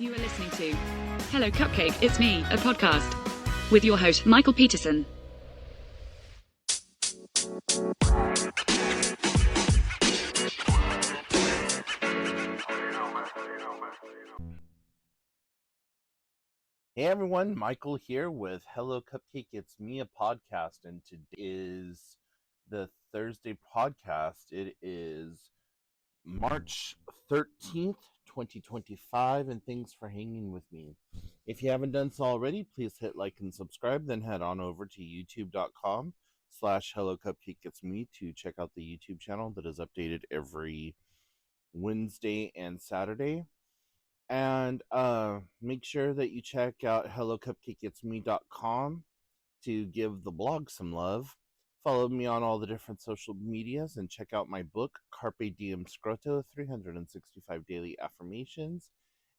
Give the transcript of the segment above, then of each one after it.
You are listening to Hello Cupcake, It's Me, a podcast with your host, Michael Peterson. Hey everyone, Michael here with Hello Cupcake, It's Me, a podcast, and today is the Thursday podcast. It is March 13th, 2025, and thanks for hanging with me. If you haven't done so already, please hit like and subscribe, then head on over to youtube.com/hellocupcakeitsme to check out the YouTube channel that is updated every Wednesday and Saturday. And make sure that you check out hellocupcakeitsme.com to give the blog some love. Follow me on all the different social medias and check out my book, Carpe Diem Scroto, 365 Daily Affirmations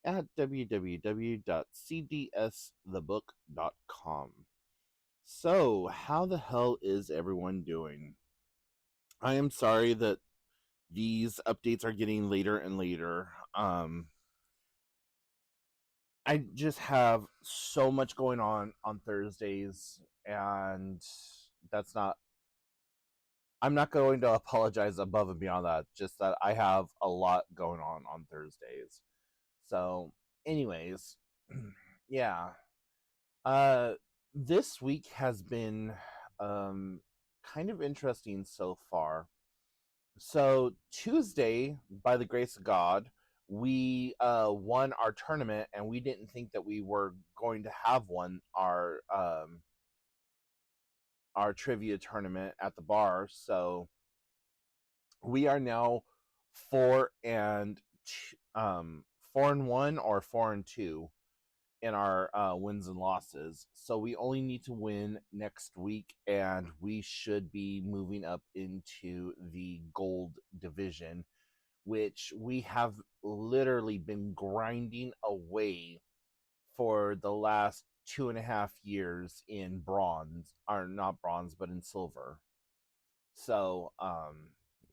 at www.cdsthebook.com. So, how the hell is everyone doing? I am sorry that these updates are getting later and later. I just have so much going on Thursdays, and I'm not going to apologize above and beyond that, just that I have a lot going on Thursdays. So, anyways, yeah. This week has been kind of interesting so far. So, Tuesday, by the grace of God, we won our tournament, and we didn't think that we were going to have won our trivia tournament at the bar. So we are now 4-1 or 4-2 in our wins and losses. So we only need to win next week, and we should be moving up into the gold division, which we have literally been grinding away for the last 2.5 years in bronze, or not bronze, but in silver. So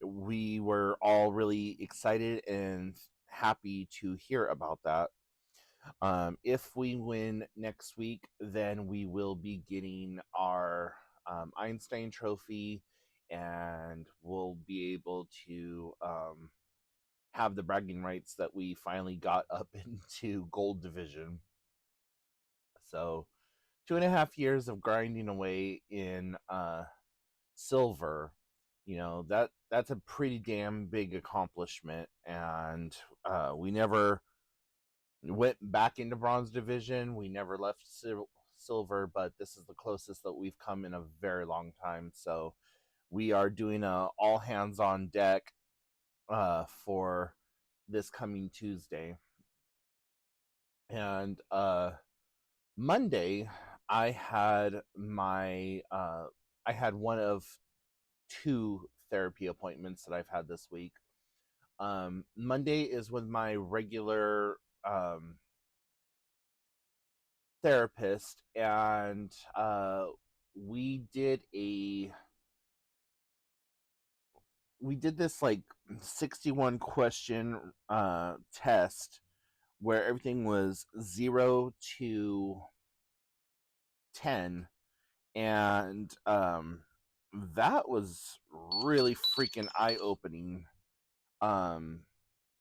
we were all really excited and happy to hear about that. If we win next week, then we will be getting our Einstein trophy, and we'll be able to have the bragging rights that we finally got up into gold division. So 2.5 years of grinding away in silver, that's a pretty damn big accomplishment. And we never went back into bronze division. We never left silver, but this is the closest that we've come in a very long time. So we are doing a all hands on deck for this coming Tuesday. And Monday, I had one of 2 therapy appointments that I've had this week. Monday is with my regular therapist, and we did this like 61 question test where everything was 0 to 10, and that was really freaking eye-opening. A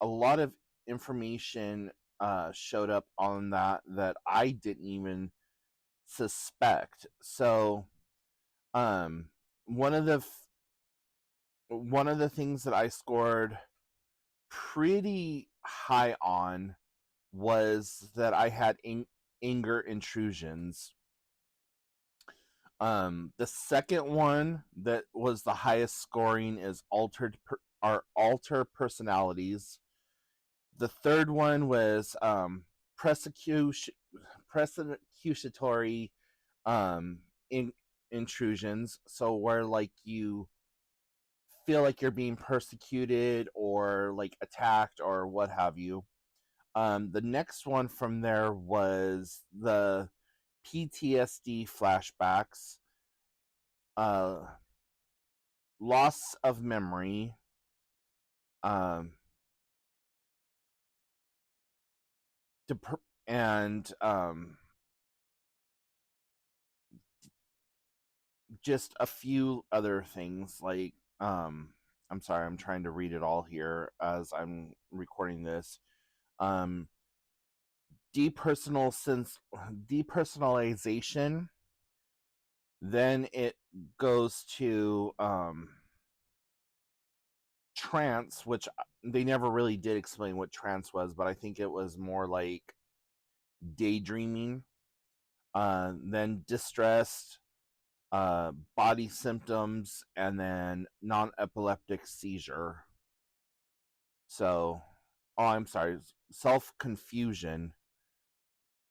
lot of information showed up on that I didn't even suspect. So one of the things that I scored pretty high on was that I had anger intrusions. The second one that was the highest scoring is alter personalities. The third one was persecutory intrusions. So where like you feel like you're being persecuted or like attacked or what have you. The next one from there was the PTSD flashbacks, loss of memory, and just a few other things like I'm sorry, I'm trying to read it all here as I'm recording this. um depersonalization, then it goes to trance, which they never really did explain what trance was, but I think it was more like daydreaming. Then distressed, body symptoms, and then non-epileptic seizure. So, oh, I'm sorry, self-confusion,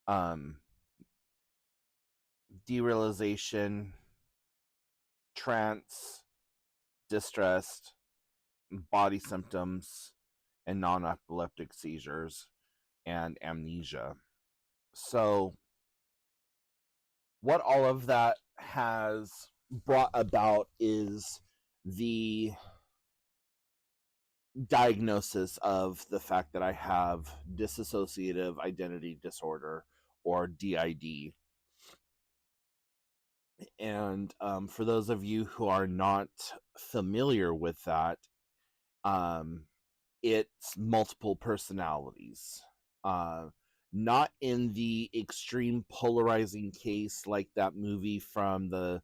um, derealization, trance, distressed, body symptoms, and non-epileptic seizures, and amnesia. So, what all of that has brought about is the diagnosis of the fact that I have dissociative identity disorder, or DID. And for those of you who are not familiar with that, um, it's multiple personalities. Uh, Not in the extreme polarizing case like that movie from the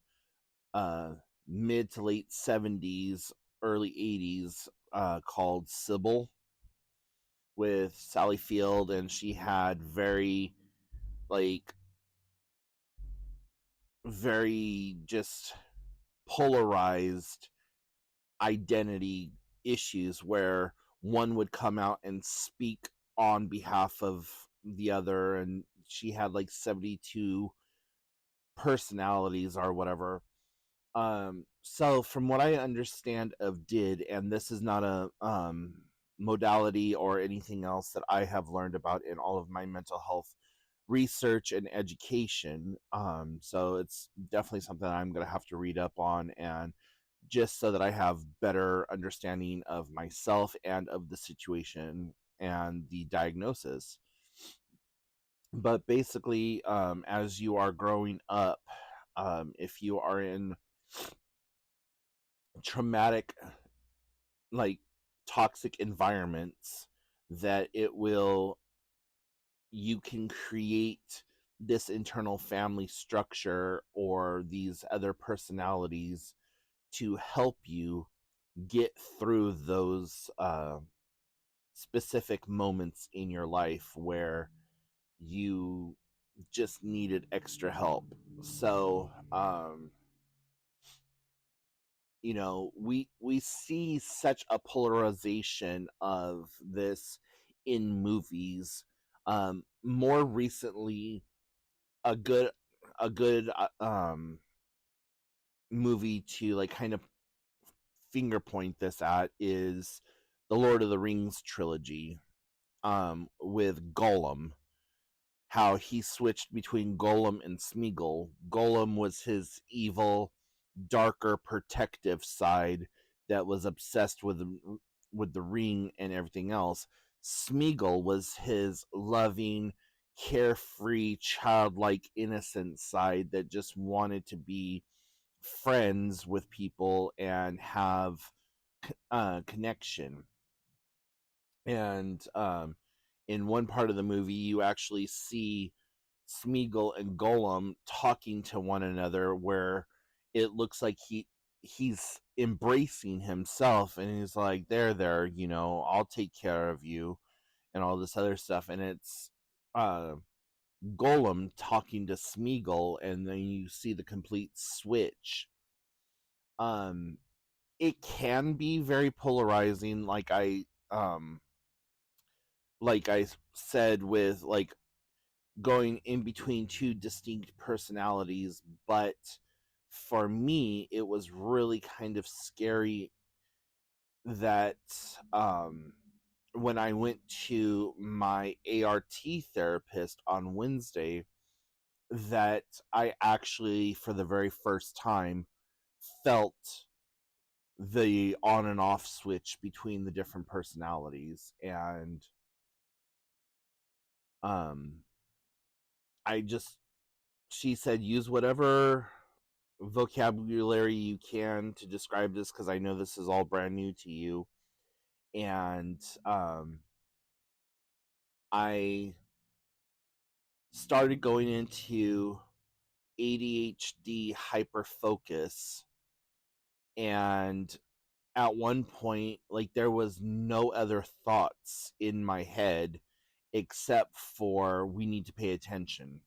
uh, mid to late 70s, early 80s, called Sybil, with Sally Field, and she had like, very just polarized identity issues where one would come out and speak on behalf of the other, and she had like 72 personalities or whatever. So from what I understand of DID, and this is not a modality or anything else that I have learned about in all of my mental health research and education, so it's definitely something I'm going to have to read up on, and just so that I have better understanding of myself and of the situation and the diagnosis. But basically, as you are growing up, if you are in traumatic, like toxic environments, that you can create this internal family structure or these other personalities to help you get through those specific moments in your life where you just needed extra help. So, we see such a polarization of this in movies. More recently, a good movie to like kind of finger point this at is the Lord of the Rings trilogy, with Gollum. How he switched between Gollum and Smeagol. Gollum was his evil, darker, protective side that was obsessed with the ring and everything else. Smeagol was his loving, carefree, childlike, innocent side that just wanted to be friends with people and have connection. And in one part of the movie, you actually see Smeagol and Gollum talking to one another, where it looks like he's embracing himself, and he's like, there, I'll take care of you, and all this other stuff. And it's Gollum talking to Smeagol, and then you see the complete switch. It can be very polarizing, like I said, with like going in between two distinct personalities. But for me, it was really kind of scary that when I went to my ART therapist on Wednesday, that I actually, for the very first time, felt the on and off switch between the different personalities. And I just, she said, use whatever vocabulary you can to describe this, because I know this is all brand new to you. And I started going into ADHD hyperfocus, and at one point, like, there was no other thoughts in my head except for we need to pay attention.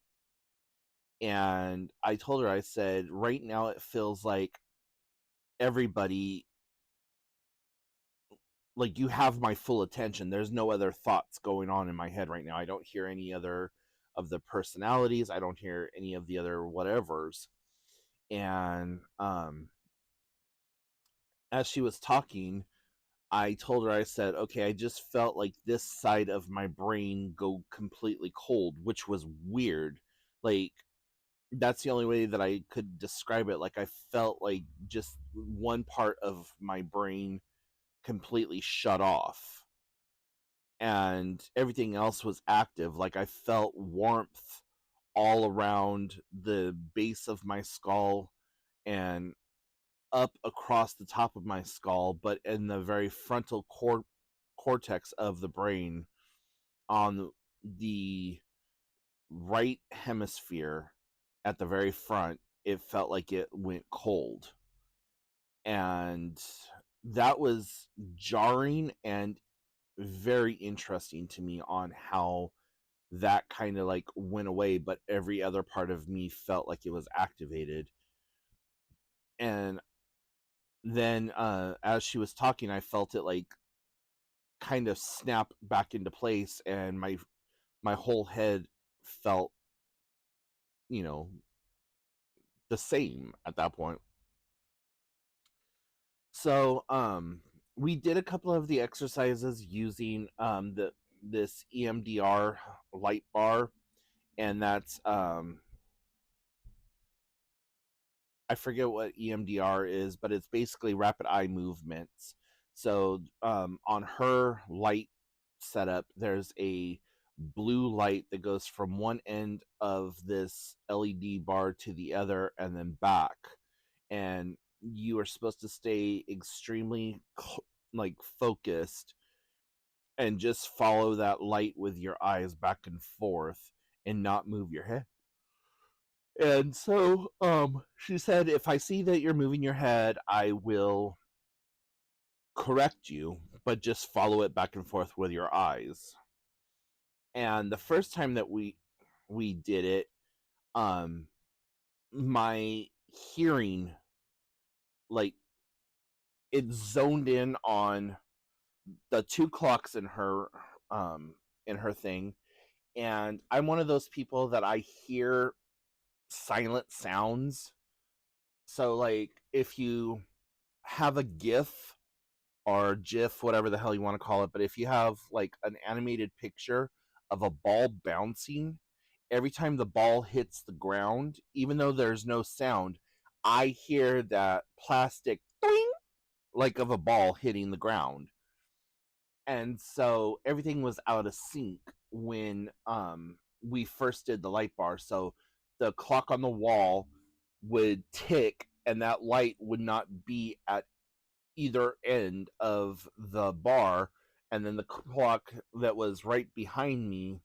And I told her, I said, right now it feels like everybody, like, you have my full attention. There's no other thoughts going on in my head right now. I don't hear any other of the personalities. I don't hear any of the other whatevers. And as she was talking, I told her, I said, okay, I just felt like this side of my brain go completely cold, which was weird. Like, that's the only way that I could describe it. Like, I felt like just one part of my brain completely shut off, and everything else was active. Like, I felt warmth all around the base of my skull and up across the top of my skull, but in the very frontal cortex of the brain on the right hemisphere at the very front, it felt like it went cold. And that was jarring and very interesting to me on how that kind of like went away, but every other part of me felt like it was activated. And then as she was talking, I felt it like kind of snap back into place, and my whole head felt, you know, the same at that point. So we did a couple of the exercises using this EMDR light bar, and that's I forget what EMDR is, but it's basically rapid eye movements. So on her light setup, there's a blue light that goes from one end of this LED bar to the other and then back. And you are supposed to stay extremely like focused and just follow that light with your eyes back and forth and not move your head. And so she said, if I see that you're moving your head, I will correct you, but just follow it back and forth with your eyes. And the first time that we did it, my hearing, like, it zoned in on the two clocks in her thing. And I'm one of those people that I hear silent sounds. So, like, if you have a GIF or GIF, whatever the hell you want to call it, but if you have like an animated picture of a ball bouncing, every time the ball hits the ground, even though there's no sound, I hear that plastic doing, like, of a ball hitting the ground. And so everything was out of sync when we first did the light bar. So the clock on the wall would tick, and that light would not be at either end of the bar, and then the clock that was right behind me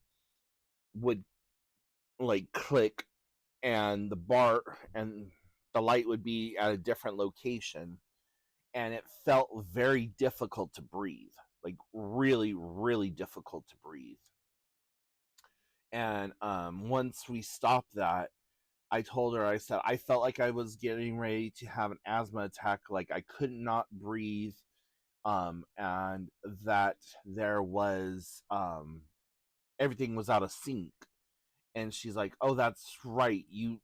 would like click, and the bar and the light would be at a different location, and it felt very difficult to breathe, like really, really difficult to breathe. And once we stopped that, I told her, I said, I felt like I was getting ready to have an asthma attack, like I could not breathe, and that there was everything was out of sync. And she's like, oh, that's right, you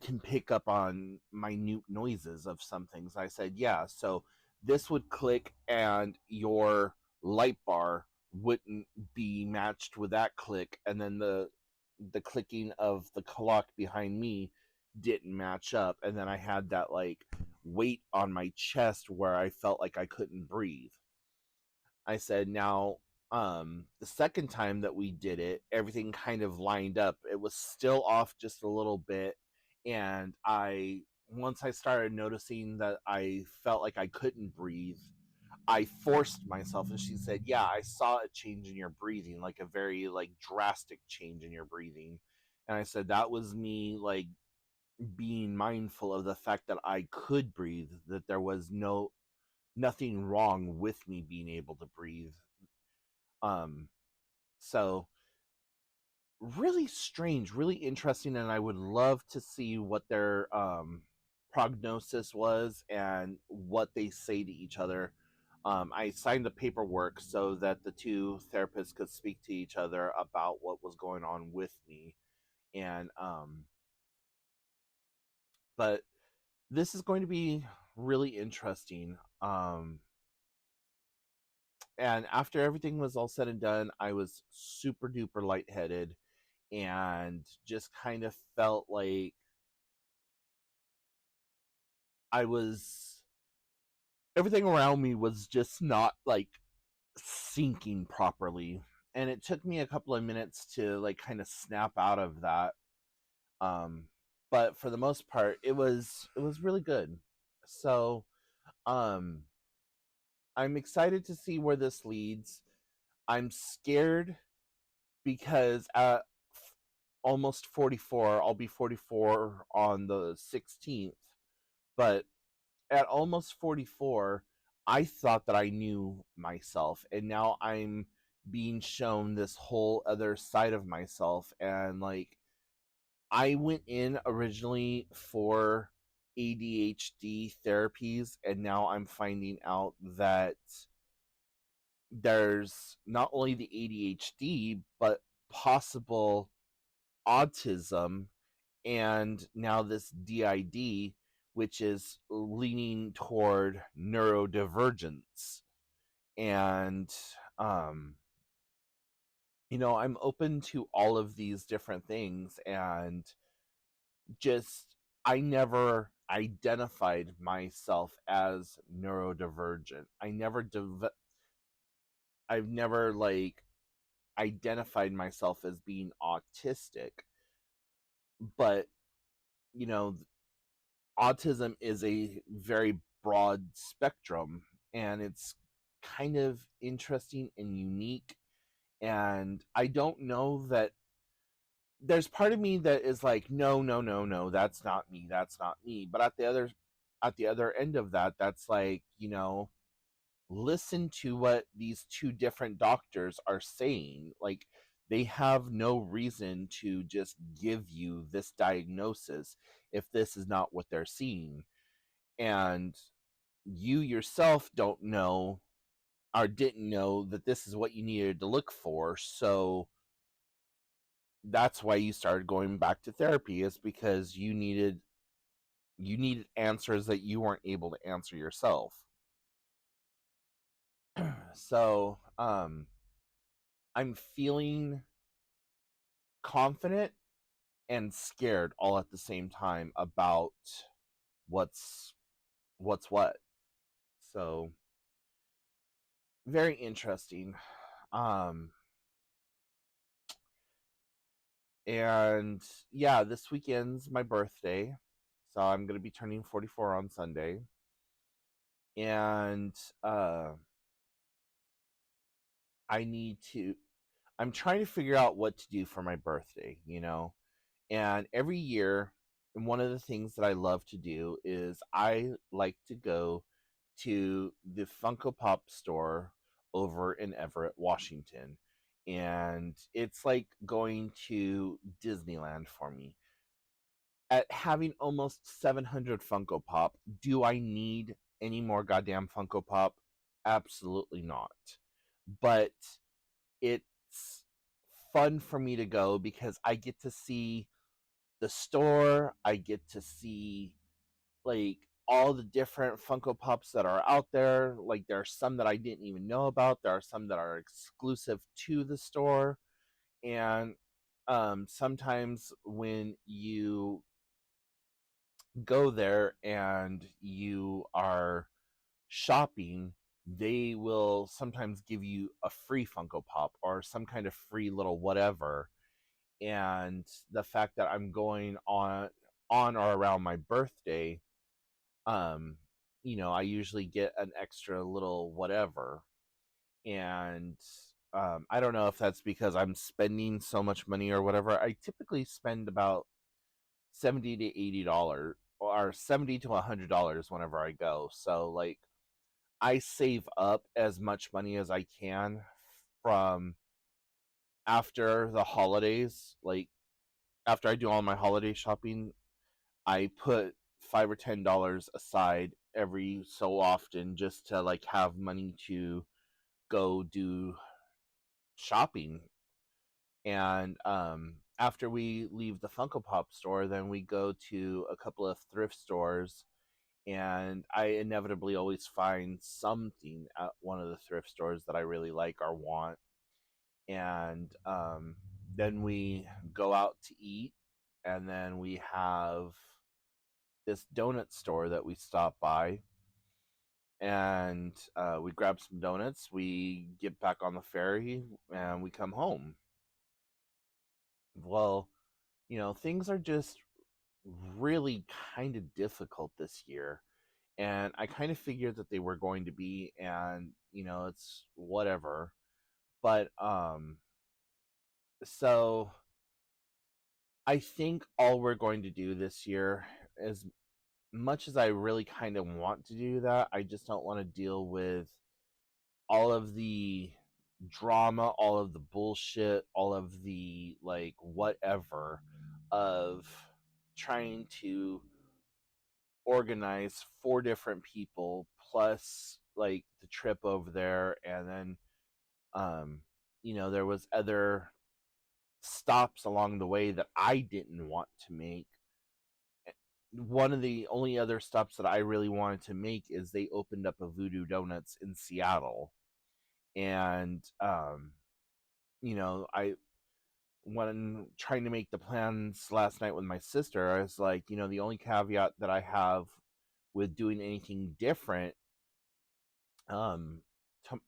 can pick up on minute noises of some things. I said, yeah, so this would click and your light bar wouldn't be matched with that click, and then the clicking of the clock behind me didn't match up, and then I had that like weight on my chest where I felt like I couldn't breathe. I said, now The second time that we did it, everything kind of lined up. It was still off just a little bit, and once I started noticing that I felt like I couldn't breathe, I forced myself, and she said, "Yeah, I saw a change in your breathing, like a very like drastic change in your breathing." And I said that was me like being mindful of the fact that I could breathe, that there was nothing wrong with me being able to breathe. Um so really strange, really interesting, and I would love to see what their prognosis was and what they say to each other. I signed the paperwork so that the two therapists could speak to each other about what was going on with me, and but this is going to be really interesting. And after everything was all said and done, I was super duper lightheaded and just kind of felt like I was everything around me was just not like syncing properly. And it took me a couple of minutes to like kind of snap out of that. Um but for the most part it was really good. So um I'm excited to see where this leads. I'm scared because at almost 44, I'll be 44 on the 16th, but at almost 44, I thought that I knew myself, and now I'm being shown this whole other side of myself. And like, I went in originally for ADHD therapies, and now I'm finding out that there's not only the ADHD, but possible autism, and now this DID, which is leaning toward neurodivergence. And, um, I'm open to all of these different things, and just, I never identified myself as neurodivergent. I've never, like, identified myself as being autistic, but, you know, autism is a very broad spectrum, and it's kind of interesting and unique. And I don't know that there's part of me that is like, no, no, no, no, that's not me, that's not me. But at the other end of that, that's like, listen to what these two different doctors are saying. Like, they have no reason to just give you this diagnosis if this is not what they're seeing. And you yourself don't know or didn't know that this is what you needed to look for. So that's why you started going back to therapy, is because you needed answers that you weren't able to answer yourself. So I'm feeling confident and scared all at the same time about what's what. So very interesting. Um and yeah, this weekend's my birthday. So I'm going to be turning 44 on Sunday. And I need to I'm trying to figure out what to do for my birthday. And every year, one of the things that I love to do is I like to go to the Funko Pop store over in Everett, Washington. And it's like going to Disneyland for me. At having almost 700 Funko Pop, do I need any more goddamn Funko Pop? Absolutely not. But it's fun for me to go because I get to see the store. I get to see like all the different Funko Pops that are out there. Like, there are some that I didn't even know about. There are some that are exclusive to the store. And sometimes when you go there and you are shopping, they will sometimes give you a free Funko Pop or some kind of free little whatever. And the fact that I'm going on or around my birthday, um, I usually get an extra little whatever. And I don't know if that's because I'm spending so much money or whatever. I typically spend about $70 to $80 or $70 to $100 whenever I go. So like I save up as much money as I can from after the holidays. Like after I do all my holiday shopping, I put $5 or $10 aside every so often just to like have money to go do shopping. And after we leave the Funko Pop store, then we go to a couple of thrift stores, and I inevitably always find something at one of the thrift stores that I really like or want. And then we go out to eat, and then we have this donut store that we stop by, and we grab some donuts, we get back on the ferry, and we come home. Well, things are just really kind of difficult this year. And I kind of figured that they were going to be, and it's whatever. But so I think all we're going to do this year, as much as I really kind of want to do that, I just don't want to deal with all of the drama, all of the bullshit, all of the like whatever of trying to organize four different people plus like the trip over there. And then there was other stops along the way that I didn't want to make. One of the only other stops that I really wanted to make is they opened up a Voodoo Donuts in Seattle. And I when trying to make the plans last night with my sister, I was like, the only caveat that I have with doing anything different, um, to,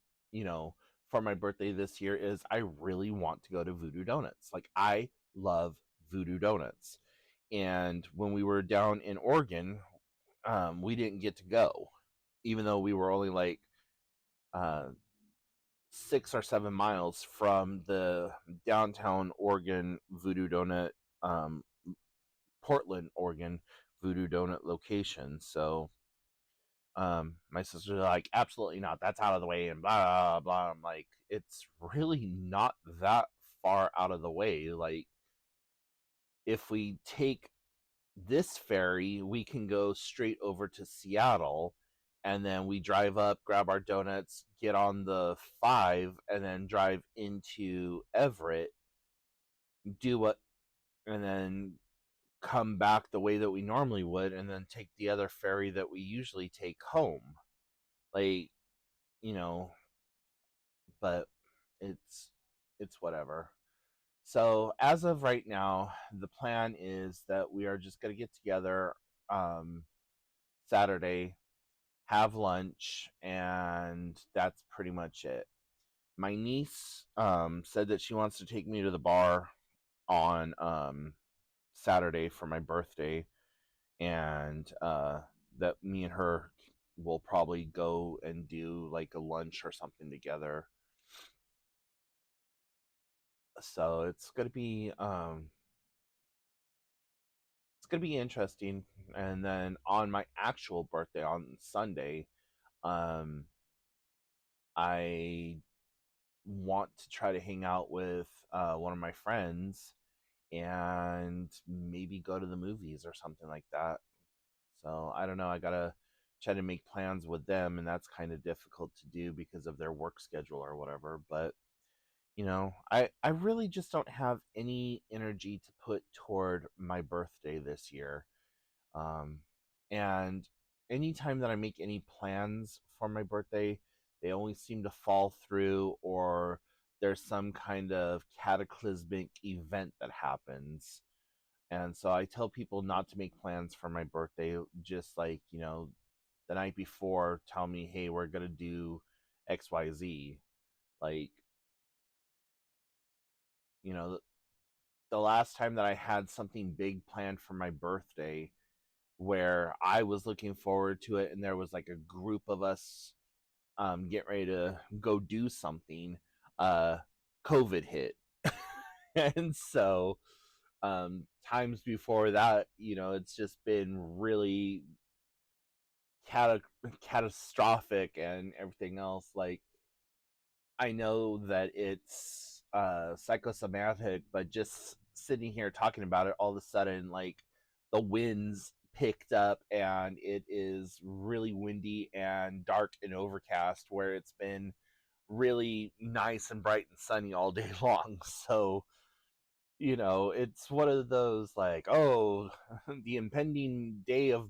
for my birthday this year is I really want to go to Voodoo Donuts. Like I love Voodoo Donuts, and when we were down in Oregon, we didn't get to go, even though we were only like uh, 6 or 7 miles from the downtown Oregon Voodoo Donut, um, Portland, Oregon Voodoo Donut location. So my sister's like, absolutely not. That's out of the way, and blah blah blah. I'm like, it's really not that far out of the way. Like, if we take this ferry, we can go straight over to Seattle, and then we drive up, grab our donuts, get on the 5, and then drive into Everett, do what, and then come back the way that we normally would, and then take the other ferry that we usually take home. Like, you know, but it's it's whatever. So as of right now, the plan is that we are just gonna get together um, Saturday, have lunch, and that's pretty much it. My niece said that she wants to take me to the bar on Saturday for my birthday, and that me and her will probably go and do like a lunch or something together. So it's gonna be interesting. And then on my actual birthday on Sunday, um, I want to try to hang out with one of my friends and maybe go to the movies or something like that. So I don't know. I gotta try to make plans with them, and that's kind of difficult to do because of their work schedule or whatever. But I really just don't have any energy to put toward my birthday this year. Um, and anytime that I make any plans for my birthday, they always seem to fall through, or there's some kind of cataclysmic event that happens. And so I tell people not to make plans for my birthday, just like, the night before tell me, hey, we're going to do XYZ. Like, you know, the last time that I had something big planned for my birthday where I was looking forward to it and there was like a group of us getting ready to go do something, COVID hit. And so times before that, it's just been really catastrophic and everything else. Like, I know that it's psychosomatic, but just sitting here talking about it, all of a sudden, like, the winds picked up and it is really windy and dark and overcast, where it's been really nice and bright and sunny all day long. So, it's one of those, like, oh, the impending day of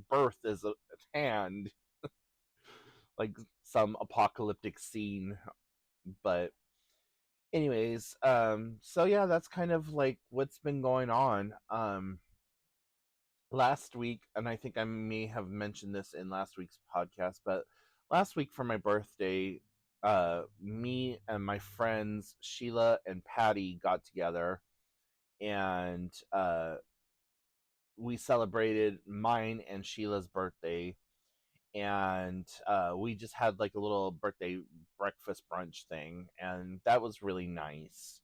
birth is at hand, like some apocalyptic scene. But anyways, so yeah, that's kind of like what's been going on. Last week, and I think I may have mentioned this in last week's podcast, but last week for my birthday, me and my friends Sheila and Patty got together, and we celebrated mine and Sheila's birthday, and we just had like a little birthday breakfast brunch thing, and that was really nice.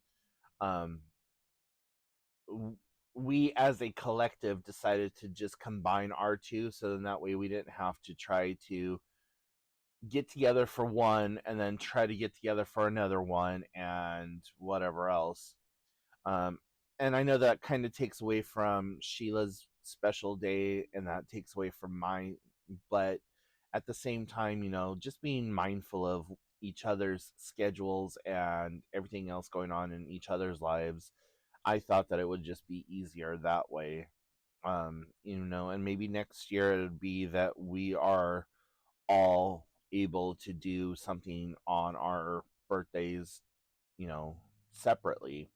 We as a collective decided to just combine our two, so then that way we didn't have to try to get together for one and then try to get together for another one and whatever else. And I know that kind of takes away from Sheila's special day, and that takes away from mine, but at the same time, just being mindful of each other's schedules and everything else going on in each other's lives, I thought that it would just be easier that way. And maybe next year it would be that we are all able to do something on our birthdays, separately.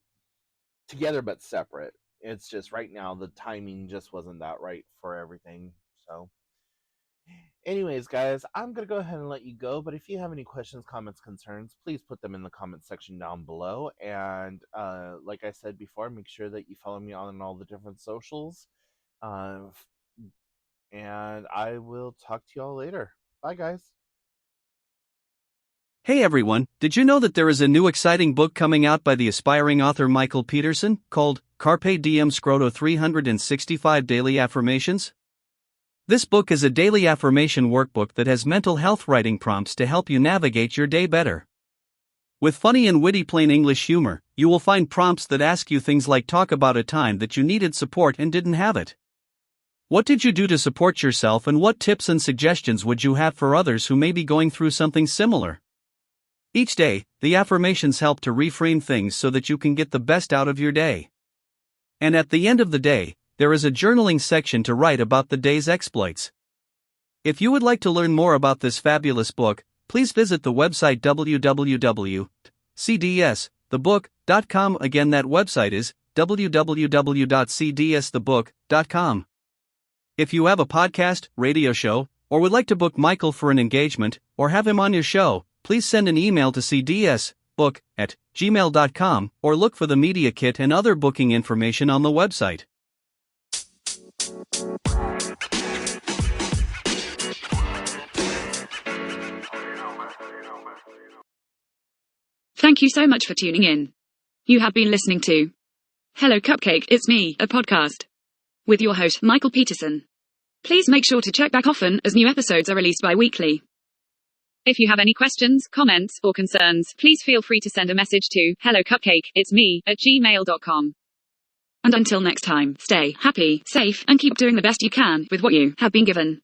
Together but separate. It's just right now the timing just wasn't that right for everything. So anyways, guys, I'm going to go ahead and let you go. But if you have any questions, comments, concerns, please put them in the comment section down below. And like I said before, make sure that you follow me on all the different socials. And I will talk to y'all later. Bye, guys. Hey everyone, did you know that there is a new exciting book coming out by the aspiring author Michael Peterson, called Carpe Diem Scroto 365 Daily Affirmations? This book is a daily affirmation workbook that has mental health writing prompts to help you navigate your day better. With funny and witty plain English humor, you will find prompts that ask you things like, talk about a time that you needed support and didn't have it. What did you do to support yourself, and what tips and suggestions would you have for others who may be going through something similar? Each day, the affirmations help to reframe things so that you can get the best out of your day. And at the end of the day, there is a journaling section to write about the day's exploits. If you would like to learn more about this fabulous book, please visit the website www.cdsthebook.com. Again, that website is www.cdsthebook.com. If you have a podcast, radio show, or would like to book Michael for an engagement, or have him on your show, please send an email to cdsbook@gmail.com or look for the media kit and other booking information on the website. Thank you so much for tuning in. You have been listening to Hello Cupcake, It's Me, a podcast with your host Michael Peterson. Please make sure to check back often, as new episodes are released bi-weekly. If you have any questions, comments, or concerns, please feel free to send a message to hellocupcakeitsme@gmail.com. And until next time, stay happy, safe, and keep doing the best you can with what you have been given.